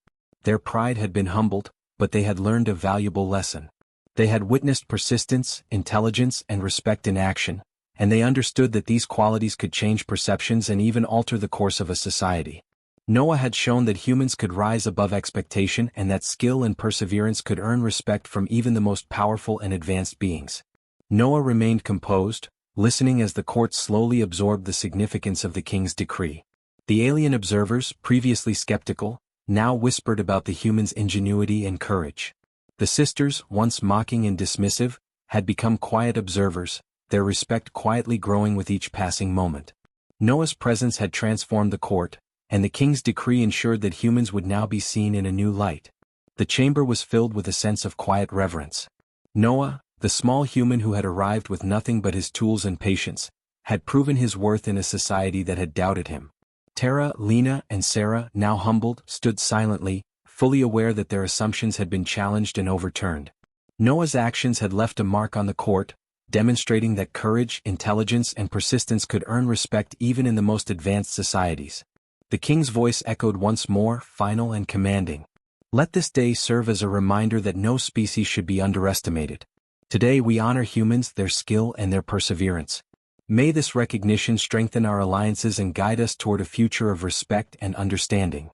Their pride had been humbled, but they had learned a valuable lesson. They had witnessed persistence, intelligence, and respect in action, and they understood that these qualities could change perceptions and even alter the course of a society. Noah had shown that humans could rise above expectation and that skill and perseverance could earn respect from even the most powerful and advanced beings. Noah remained composed, listening as the court slowly absorbed the significance of the king's decree. The alien observers, previously skeptical, now whispered about the human's ingenuity and courage. The sisters, once mocking and dismissive, had become quiet observers, their respect quietly growing with each passing moment. Noah's presence had transformed the court, and the king's decree ensured that humans would now be seen in a new light. The chamber was filled with a sense of quiet reverence. Noah, the small human who had arrived with nothing but his tools and patience, had proven his worth in a society that had doubted him. Tara, Lena, and Sarah, now humbled, stood silently, fully aware that their assumptions had been challenged and overturned. Noah's actions had left a mark on the court, demonstrating that courage, intelligence, and persistence could earn respect even in the most advanced societies. The king's voice echoed once more, final and commanding. Let this day serve as a reminder that no species should be underestimated. Today we honor humans, their skill, and their perseverance. May this recognition strengthen our alliances and guide us toward a future of respect and understanding.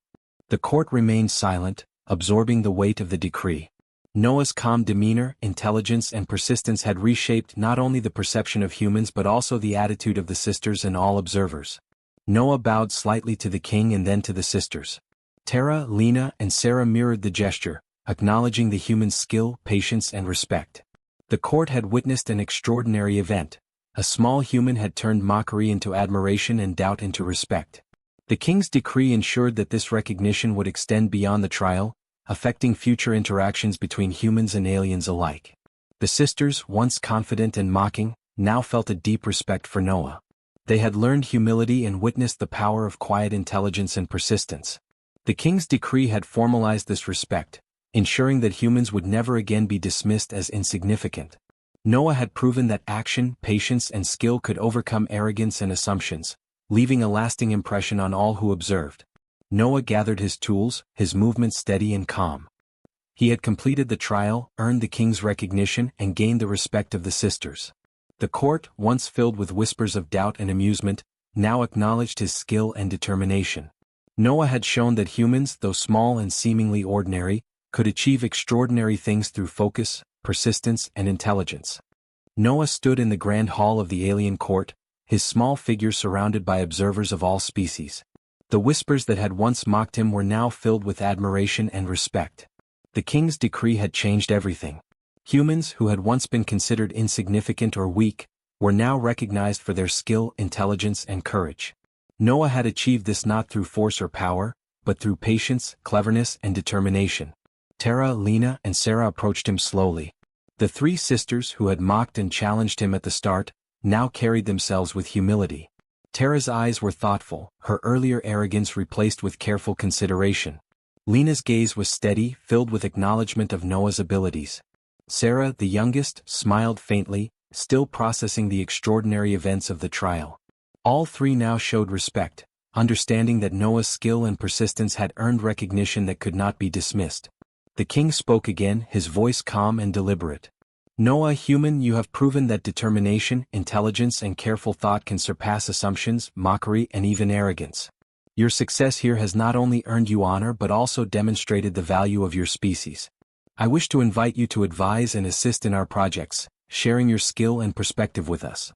The court remained silent, absorbing the weight of the decree. Noah's calm demeanor, intelligence, and persistence had reshaped not only the perception of humans but also the attitude of the sisters and all observers. Noah bowed slightly to the king and then to the sisters. Tara, Lena, and Sarah mirrored the gesture, acknowledging the human's skill, patience, and respect. The court had witnessed an extraordinary event. A small human had turned mockery into admiration and doubt into respect. The king's decree ensured that this recognition would extend beyond the trial, affecting future interactions between humans and aliens alike. The sisters, once confident and mocking, now felt a deep respect for Noah. They had learned humility and witnessed the power of quiet intelligence and persistence. The king's decree had formalized this respect, ensuring that humans would never again be dismissed as insignificant. Noah had proven that action, patience, and skill could overcome arrogance and assumptions, leaving a lasting impression on all who observed. Noah gathered his tools, his movements steady and calm. He had completed the trial, earned the king's recognition, and gained the respect of the sisters. The court, once filled with whispers of doubt and amusement, now acknowledged his skill and determination. Noah had shown that humans, though small and seemingly ordinary, could achieve extraordinary things through focus, persistence, and intelligence. Noah stood in the grand hall of the alien court, his small figure surrounded by observers of all species. The whispers that had once mocked him were now filled with admiration and respect. The king's decree had changed everything. Humans, who had once been considered insignificant or weak, were now recognized for their skill, intelligence, and courage. Noah had achieved this not through force or power, but through patience, cleverness, and determination. Tara, Lena, and Sarah approached him slowly. The three sisters, who had mocked and challenged him at the start, now carried themselves with humility. Tara's eyes were thoughtful, her earlier arrogance replaced with careful consideration. Lena's gaze was steady, filled with acknowledgement of Noah's abilities. Sarah, the youngest, smiled faintly, still processing the extraordinary events of the trial. All three now showed respect, understanding that Noah's skill and persistence had earned recognition that could not be dismissed. The king spoke again, his voice calm and deliberate. Noah, human, you have proven that determination, intelligence, and careful thought can surpass assumptions, mockery, and even arrogance. Your success here has not only earned you honor but also demonstrated the value of your species. I wish to invite you to advise and assist in our projects, sharing your skill and perspective with us.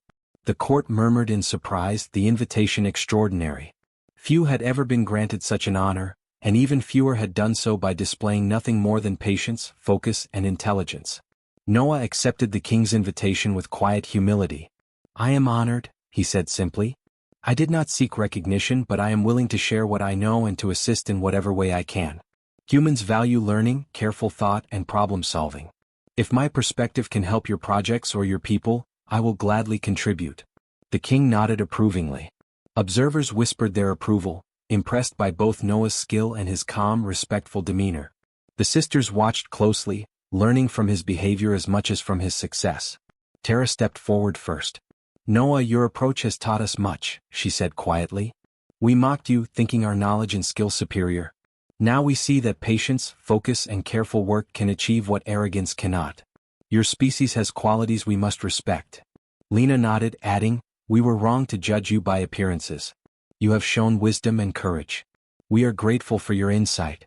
The court murmured in surprise, the invitation extraordinary. Few had ever been granted such an honor, and even fewer had done so by displaying nothing more than patience, focus, and intelligence. Noah accepted the king's invitation with quiet humility. I am honored, he said simply. I did not seek recognition, but I am willing to share what I know and to assist in whatever way I can. Humans value learning, careful thought, and problem solving. If my perspective can help your projects or your people, I will gladly contribute. The king nodded approvingly. Observers whispered their approval, impressed by both Noah's skill and his calm, respectful demeanor. The sisters watched closely, learning from his behavior as much as from his success. Tara stepped forward first. Noah, your approach has taught us much, she said quietly. We mocked you, thinking our knowledge and skill superior. Now we see that patience, focus, and careful work can achieve what arrogance cannot. Your species has qualities we must respect. Lena nodded, adding, we were wrong to judge you by appearances. You have shown wisdom and courage. We are grateful for your insight.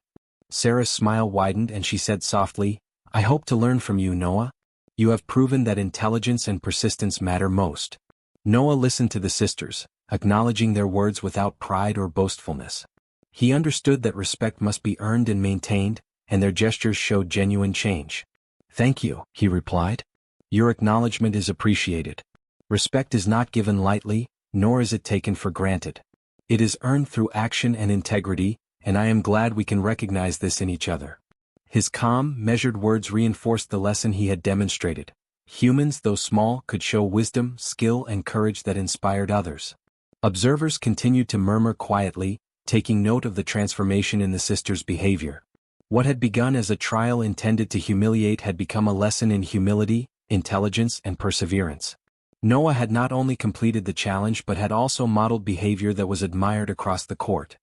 Sarah's smile widened and she said softly, I hope to learn from you, Noah. You have proven that intelligence and persistence matter most. Noah listened to the sisters, acknowledging their words without pride or boastfulness. He understood that respect must be earned and maintained, and their gestures showed genuine change. "Thank you," he replied. "Your acknowledgement is appreciated. Respect is not given lightly, nor is it taken for granted. It is earned through action and integrity, and I am glad we can recognize this in each other." His calm, measured words reinforced the lesson he had demonstrated. Humans, though small, could show wisdom, skill, and courage that inspired others. Observers continued to murmur quietly, taking note of the transformation in the sisters' behavior. What had begun as a trial intended to humiliate had become a lesson in humility, intelligence, and perseverance. Noah had not only completed the challenge but had also modeled behavior that was admired across the court.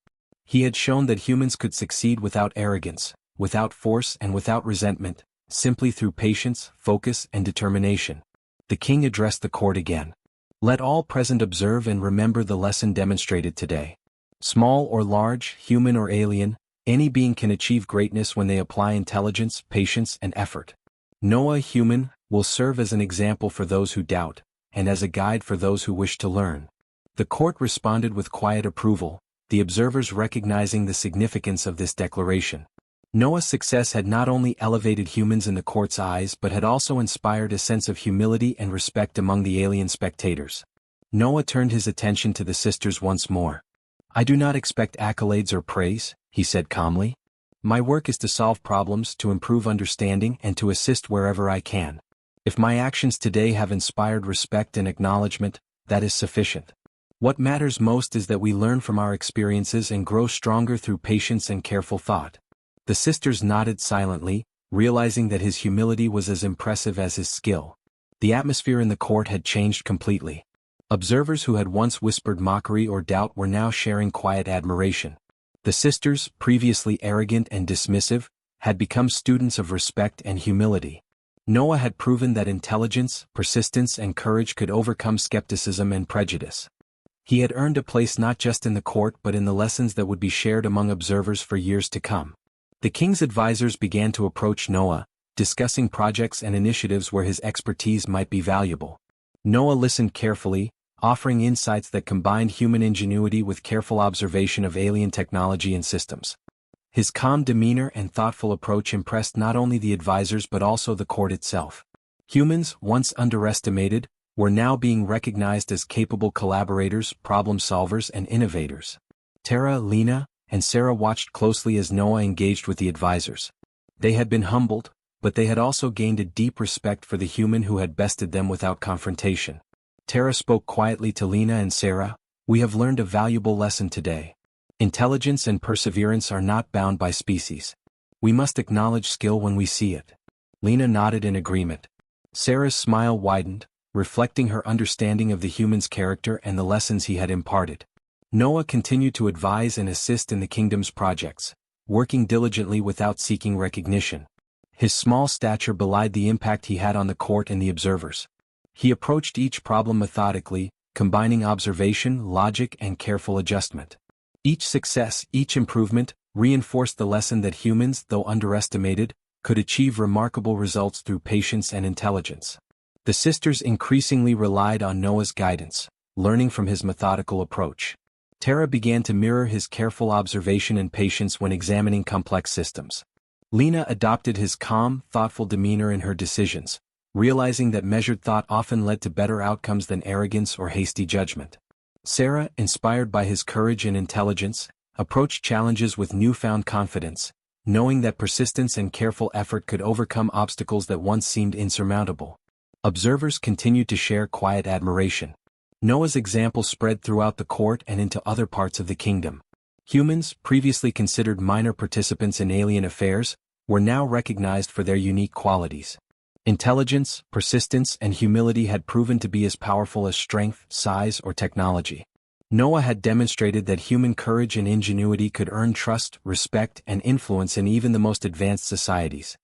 He had shown that humans could succeed without arrogance, without force, and without resentment, simply through patience, focus, and determination. The king addressed the court again. "Let all present observe and remember the lesson demonstrated today. Small or large, human or alien, any being can achieve greatness when they apply intelligence, patience, and effort. Noah, human, will serve as an example for those who doubt, and as a guide for those who wish to learn." The court responded with quiet approval, the observers recognizing the significance of this declaration. Noah's success had not only elevated humans in the court's eyes but had also inspired a sense of humility and respect among the alien spectators. Noah turned his attention to the sisters once more. "I do not expect accolades or praise," he said calmly. "My work is to solve problems, to improve understanding, and to assist wherever I can. If my actions today have inspired respect and acknowledgement, that is sufficient. What matters most is that we learn from our experiences and grow stronger through patience and careful thought." The sisters nodded silently, realizing that his humility was as impressive as his skill. The atmosphere in the court had changed completely. Observers who had once whispered mockery or doubt were now sharing quiet admiration. The sisters, previously arrogant and dismissive, had become students of respect and humility. Noah had proven that intelligence, persistence, and courage could overcome skepticism and prejudice. He had earned a place not just in the court but in the lessons that would be shared among observers for years to come. The king's advisors began to approach Noah, discussing projects and initiatives where his expertise might be valuable. Noah listened carefully, offering insights that combined human ingenuity with careful observation of alien technology and systems. His calm demeanor and thoughtful approach impressed not only the advisors but also the court itself. Humans, once underestimated, were now being recognized as capable collaborators, problem solvers, and innovators. Tara, Lena, and Sarah watched closely as Noah engaged with the advisors. They had been humbled, but they had also gained a deep respect for the human who had bested them without confrontation. Tara spoke quietly to Lena and Sarah, "We have learned a valuable lesson today. Intelligence and perseverance are not bound by species. We must acknowledge skill when we see it." Lena nodded in agreement. Sarah's smile widened, reflecting her understanding of the human's character and the lessons he had imparted. Noah continued to advise and assist in the kingdom's projects, working diligently without seeking recognition. His small stature belied the impact he had on the court and the observers. He approached each problem methodically, combining observation, logic, and careful adjustment. Each success, each improvement, reinforced the lesson that humans, though underestimated, could achieve remarkable results through patience and intelligence. The sisters increasingly relied on Noah's guidance, learning from his methodical approach. Tara began to mirror his careful observation and patience when examining complex systems. Lena adopted his calm, thoughtful demeanor in her decisions, realizing that measured thought often led to better outcomes than arrogance or hasty judgment. Sarah, inspired by his courage and intelligence, approached challenges with newfound confidence, knowing that persistence and careful effort could overcome obstacles that once seemed insurmountable. Observers continued to share quiet admiration. Noah's example spread throughout the court and into other parts of the kingdom. Humans, previously considered minor participants in alien affairs, were now recognized for their unique qualities. Intelligence, persistence, and humility had proven to be as powerful as strength, size, or technology. Noah had demonstrated that human courage and ingenuity could earn trust, respect, and influence in even the most advanced societies.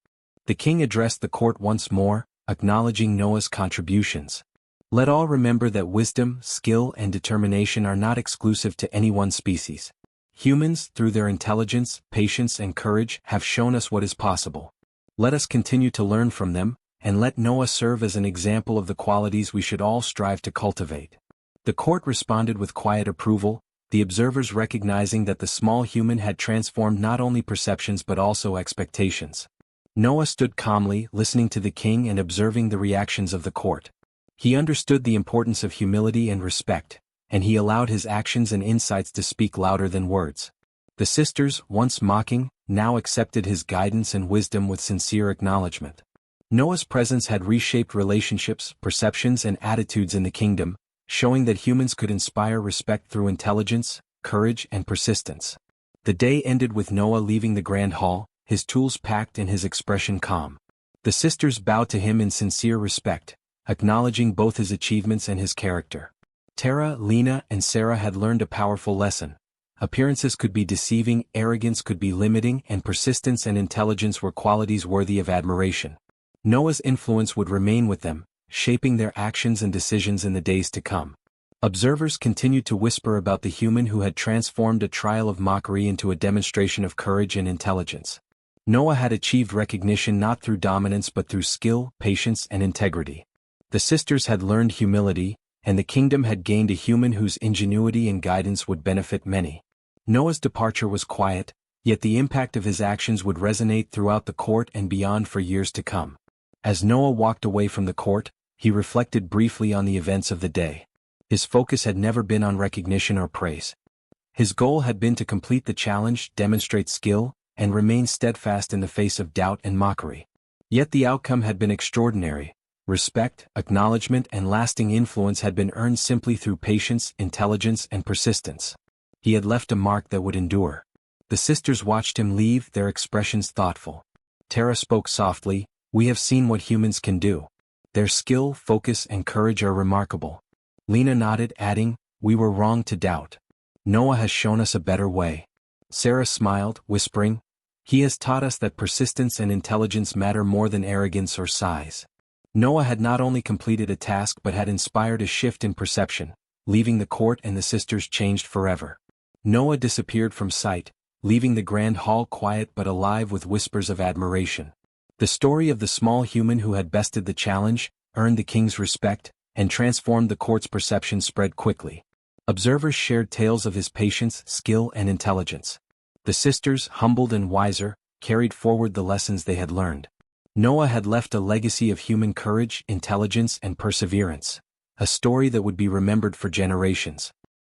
The king addressed the court once more, acknowledging Noah's contributions. "Let all remember that wisdom, skill, and determination are not exclusive to any one species. Humans, through their intelligence, patience, and courage, have shown us what is possible. Let us continue to learn from them, and let Noah serve as an example of the qualities we should all strive to cultivate." The court responded with quiet approval, the observers recognizing that the small human had transformed not only perceptions but also expectations. Noah stood calmly, listening to the king and observing the reactions of the court. He understood the importance of humility and respect, and he allowed his actions and insights to speak louder than words. The sisters, once mocking, now accepted his guidance and wisdom with sincere acknowledgement. Noah's presence had reshaped relationships, perceptions and attitudes in the kingdom, showing that humans could inspire respect through intelligence, courage and persistence. The day ended with Noah leaving the grand hall, his tools packed and his expression calm. The sisters bowed to him in sincere respect, acknowledging both his achievements and his character. Tara, Lena, and Sarah had learned a powerful lesson. Appearances could be deceiving, arrogance could be limiting, and persistence and intelligence were qualities worthy of admiration. Noah's influence would remain with them, shaping their actions and decisions in the days to come. Observers continued to whisper about the human who had transformed a trial of mockery into a demonstration of courage and intelligence. Noah had achieved recognition not through dominance but through skill, patience, and integrity. The sisters had learned humility, and the kingdom had gained a human whose ingenuity and guidance would benefit many. Noah's departure was quiet, yet the impact of his actions would resonate throughout the court and beyond for years to come. As Noah walked away from the court, he reflected briefly on the events of the day. His focus had never been on recognition or praise. His goal had been to complete the challenge, demonstrate skill, and remain steadfast in the face of doubt and mockery. Yet the outcome had been extraordinary. Respect, acknowledgement, and lasting influence had been earned simply through patience, intelligence, and persistence. He had left a mark that would endure. The sisters watched him leave, their expressions thoughtful. Tara spoke softly, "We have seen what humans can do. Their skill, focus, and courage are remarkable." Lena nodded, adding, "We were wrong to doubt. Noah has shown us a better way." Sarah smiled, whispering, "He has taught us that persistence and intelligence matter more than arrogance or size." Noah had not only completed a task but had inspired a shift in perception, leaving the court and the sisters changed forever. Noah disappeared from sight, leaving the grand hall quiet but alive with whispers of admiration. The story of the small human who had bested the challenge, earned the king's respect, and transformed the court's perception spread quickly. Observers shared tales of his patience, skill, and intelligence. The sisters, humbled and wiser, carried forward the lessons they had learned. Noah had left a legacy of human courage, intelligence, and perseverance, a story that would be remembered for generations.